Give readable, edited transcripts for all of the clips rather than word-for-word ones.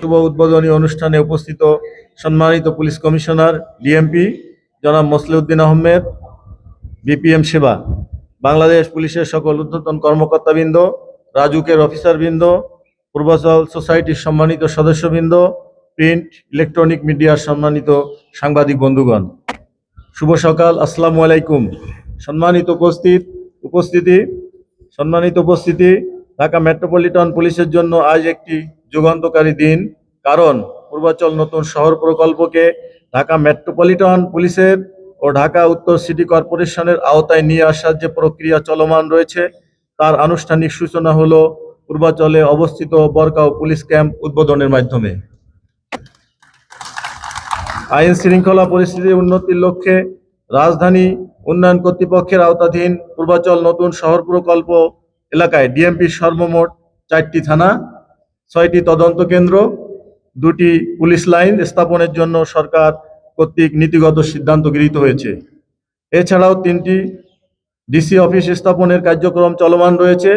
শুভ উদ্বোধনী অনুষ্ঠানে উপস্থিত সম্মানিত পুলিশ কমিশনার ডিএমপি জনাব মসলিউদ্দিন আহমেদ, বিপিএম সেবা, বাংলাদেশ পুলিশের সকল ঊর্ধ্বতন কর্মকর্তাবৃন্দ, রাজুকের অফিসারবৃন্দ, পূর্বাচল সোসাইটির সম্মানিত সদস্যবৃন্দ, প্রিন্ট ইলেকট্রনিক মিডিয়ার সম্মানিত সাংবাদিক বন্ধুগণ, শুভ সকাল, আসসালামু আলাইকুম। সম্মানিত উপস্থিতি, ঢাকা মেট্রোপলিটন পুলিশের জন্য আজ একটি যুগান্তকারী দিন। কারণ পূর্বাচল নতুন শহর প্রকল্পকে ঢাকা মেট্রোপলিটন পুলিশের ও ঢাকা উত্তর সিটি কর্পোরেশনের আওতায় নিয়ে আসার যে প্রক্রিয়া চলমান রয়েছে, তার আনুষ্ঠানিক সূচনা হলো পূর্বাচলে অবস্থিত বরকাও পুলিশ ক্যাম্প উদ্বোধনের মাধ্যমে। আইন শৃঙ্খলা পরিস্থিতির উন্নতির লক্ষ্যে রাজধানী উন্নয়ন কর্তৃপক্ষের আওতাধীন পূর্বাচল নতুন শহর প্রকল্প এলাকায় ডিএমপির সর্বমোট 4টি থানা, 6টি তদন্ত কেন্দ্র, 2টি পুলিশ লাইন স্থাপনের জন্য সরকার কর্তৃক নীতিগত সিদ্ধান্ত গৃহীত হয়েছে। এছাড়াও 3টি ডিসি অফিস স্থাপনের কার্যক্রম চলমান রয়েছে।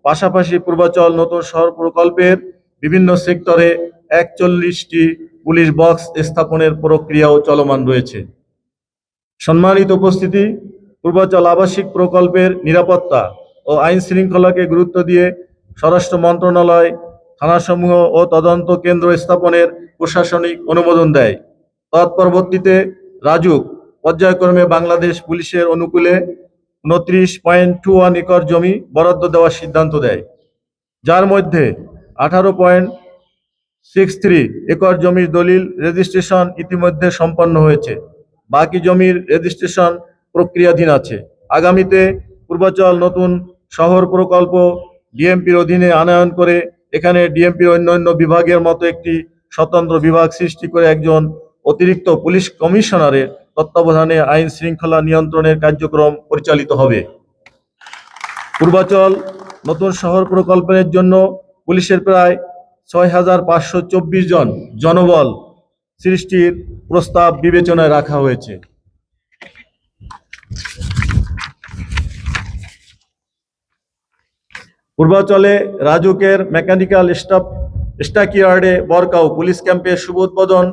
পাশাপাশি পূর্বাচল নতুন শহর প্রকল্পের বিভিন্ন সেক্টরে 41টি পুলিশ বক্স স্থাপনের প্রক্রিয়াও চলমান রয়েছে। সম্মানিত উপস্থিতি, পূর্বাচল আবাসিক প্রকল্পের নিরাপত্তা ও আইন শৃঙ্খলাকে গুরুত্ব দিয়ে স্বরাষ্ট্র মন্ত্রণালয় থানাসমূহ ও তদন্ত কেন্দ্র স্থাপনের প্রশাসনিক অনুমোদন দেয়। তৎপরবর্তীতে রাজুক পর্যায়ক্রমে বাংলাদেশ পুলিশের অনুকূলে 29.21 একর জমি বরাদ্দ দেওয়ার সিদ্ধান্ত দেয়, যার মধ্যে 18.63 একর জমির দলিল রেজিস্ট্রেশন ইতিমধ্যে সম্পন্ন হয়েছে। বাকি জমির রেজিস্ট্রেশন প্রক্রিয়াধীন আছে। আগামীতে পূর্বাচল নতুন শহর প্রকল্প ডিএমপির অধীনে আনয়ন করে এখানে ডিএমপির অন্যান্য বিভাগের মতো একটি স্বতন্ত্র বিভাগ সৃষ্টি করে একজন অতিরিক্ত পুলিশ কমিশনারের তত্ত্বাবধানে আইন শৃঙ্খলা নিয়ন্ত্রণের কার্যক্রম পরিচালিত হবে। পূর্বাচল নতুন শহর প্রকল্পের জন্য পুলিশের প্রায় 6,524 জন জনবল সৃষ্টির প্রস্তাব বিবেচনায় রাখা হয়েছে। পূর্বাচলে রাজুকের মেকানিক্যাল স্টকইয়ার্ডে বরকাও পুলিশ ক্যাম্পের শুভ উদ্বোধন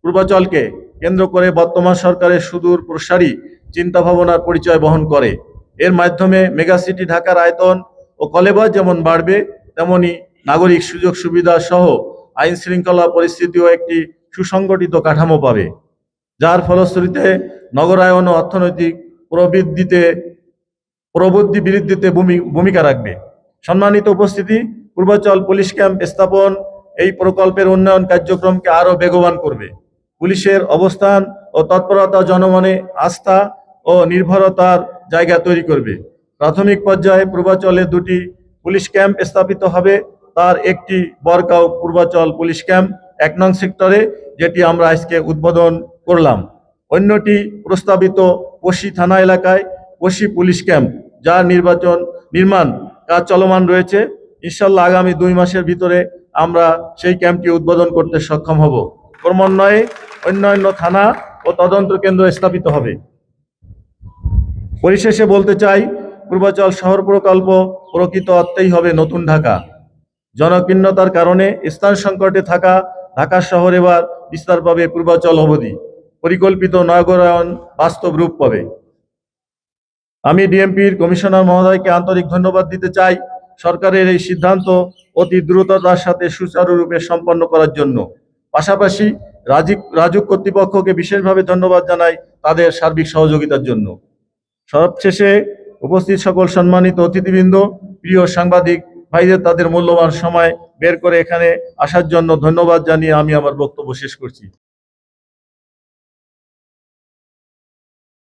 পূর্বাচলকে কেন্দ্র করে বর্তমান সরকারের সুদূর প্রসারী চিন্তাভাবনার পরিচয় বহন করে। এর মাধ্যমে মেগাসিটি ঢাকার আয়তন ও কলেবর যেমন বাড়বে, তেমনি নাগরিক সুযোগ সুবিধা সহ আইন শৃঙ্খলা পরিস্থিতিও একটি সুসংগঠিত কাঠামো পাবে, যার ফলশ্রুতিতে নগরায়ন ও অর্থনৈতিক প্রবৃদ্ধি বৃদ্ধিতে ভূমিকা রাখবে। সম্মানিত উপস্থিতি, পূর্বাচল পুলিশ ক্যাম্প স্থাপন এই প্রকল্পের উন্নয়ন কার্যক্রমকে আরও বেগবান করবে। পুলিশের অবস্থান ও তৎপরতা জনমনে আস্থা ও নির্ভরতার জায়গা তৈরি করবে। প্রাথমিক পর্যায়ে পূর্বাচলে 2টি পুলিশ ক্যাম্প স্থাপিত হবে। তার একটি বরকাও পূর্বাচল পুলিশ ক্যাম্প 1 নং সেক্টরে, যেটি আমরা আজকে উদ্বোধন করলাম। অন্যটি প্রস্তাবিত পশি থানা এলাকায় পশি পুলিশ ক্যাম্প, যার নির্মাণ কাজ চলমান রয়েছে। ইনশাল্লাহ আগামী 2 মাসের ভিতরে আমরা সেই ক্যাম্পটি উদ্বোধন করতে সক্ষম হব। ক্রমান্বয়ে অন্যান্য থানা ও তদন্ত কেন্দ্র স্থাপিত হবে। পরিশেষে বলতে চাই, পূর্বাচল শহর প্রকল্প প্রকৃত অর্থেই হবে নতুন ঢাকা। জনকীর্ণতার কারণে স্থান সংকটে থাকা ঢাকা শহর এবার বিস্তার পাবে পূর্বাচল অবধি। পরিকল্পিত নগরায়ন বাস্তব রূপ পাবে। আমি ডিএমপির কমিশনার মহোদয়কে আন্তরিক ধন্যবাদ দিতে চাই সরকারের এই সিদ্ধান্ত অতি দ্রুততার সাথে সুচারুরূপে সম্পন্ন করার জন্য। পাশাপাশি রাজুক কর্তৃপক্ষকে বিশেষভাবে ধন্যবাদ জানাই তাদের সার্বিক সহযোগিতার জন্য। সবশেষে উপস্থিত সকল সম্মানিত অতিথিবৃন্দ, প্রিয় সাংবাদিক ভাইদের তাদের মূল্যবান সময় বের করে এখানে আসার জন্য ধন্যবাদ জানিয়ে আমি আমার বক্তব্য শেষ করছি।